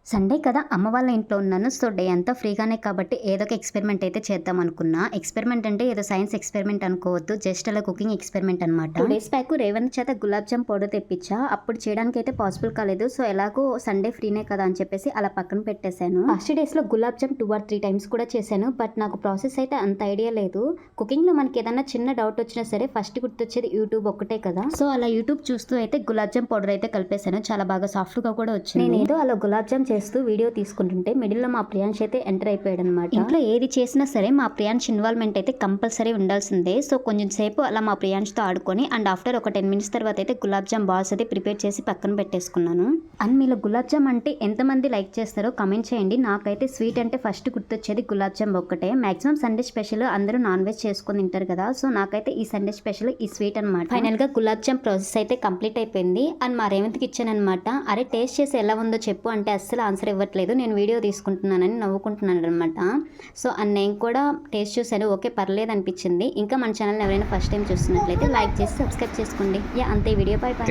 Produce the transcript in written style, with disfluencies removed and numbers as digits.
Sunday కదా అమ్మ వాళ్ళ ఇంట్లో ఉన్నాను. సో, డే అంతా ఫ్రీగానే కాబట్టి ఏదో ఒక ఎక్స్‌పెరిమెంట్ అయితే చేద్దాం అనుకున్నా. ఎక్స్‌పెరిమెంట్ అంటే ఏదో సైన్స్ ఎక్స్‌పెరిమెంట్ అనుకోవద్దు. జస్ట్ అలా కుకింగ్ ఎక్స్‌పెరిమెంట్ అనమాట. 2 డేస్ బ్యాక్ రేవణ్ చేత గులాబ్ జామ్ పౌడర్ తెప్పించా. అప్పుడు చేయడానికైతే పాసిబుల్ కాలేదు. సో, ఎలాగో సండే ఫ్రీనే కదా అని చెప్పేసి అలా పక్కన పెట్టేశాను. ఫస్ట్ డేస్‌లో గులాబ్ జామ్ 2 ఆర్ 3 టైమ్స్ కూడా చేశాను. బట్ నాకు ప్రాసెస్ అయితే అంత ఐడియా లేదు. కుకింగ్‌లో మనకి ఏదన్నా చిన్న డౌట్ వచ్చినా సరే ఫస్ట్ గుర్తొచ్చేది యూట్యూబ్ ఒక్కటే కదా. సో, అలా యూట్యూబ్ చూస్తూ అయితే గులాబ్ జామ్ పౌడర్ అయితే కలిపేశాను. చాలా బాగా సాఫ్ట్‌గా కూడా వచ్చింది. నేనేదో అలా గులాబ్ జామ్ చేస్తూ వీడియో తీసుకుంటుంటే మిడిల్లో మా ప్రియాంష్ అయితే ఎంటర్ అయిపోయాడు అనమాట. ఇంట్లో ఏది చేసినా సరే మా ప్రియాంష్ ఇన్వాల్వ్మెంట్ అయితే కంపల్సరీ ఉండాల్సిందే. సో కొంచెం సేపు అలా మా ప్రియాంష్తో ఆడుకొని అండ్ ఆఫ్టర్ ఒక 10 మినిట్స్ తర్వాత అయితే గులాబ్ జామ్ బాల్స్ అయితే ప్రిపేర్ చేసి పక్కన పెట్టేసుకున్నాను. అండ్ మీలో గులాబ్ జామ్ అంటే ఎంతమంది లైక్ చేస్తారో కమెంట్ చేయండి. నాకైతే స్వీట్ అంటే ఫస్ట్ గుర్తొచ్చేది గులాబ్ జామ్ ఒక్కటే. మాక్సిమం సండే స్పెషల్ అందరూ నాన్ వెజ్ చేసుకొని తింటారు కదా. సో నాకైతే ఈ సండే స్పెషల్ ఈ స్వీట్ అనమాట. ఫైనల్ గా గులాబ్ జామ్ ప్రాసెస్ అయితే కంప్లీట్ అయిపోయింది. అండ్ మా రేవంత్కి ఇచ్చాను అనమాట. అరే టేస్ట్ చేసి ఎలా ఉందో చెప్పు అంటే అస్సలు ఆన్సర్ ఇవ్వట్లేదు. నేను వీడియో తీసుకుంటున్నానని నవ్వుకుంటున్నాను అనమాట. సో అండ్ నేను కూడా టేస్ట్ చూశాను. ఓకే పర్లేదు అనిపించింది. ఇంకా మన ఛానల్ ఎవరైనా ఫస్ట్ టైం చూస్తున్నట్లయితే లైక్ చేసి సబ్స్క్రైబ్ చేసుకోండి. అంతే వీడియో. By by.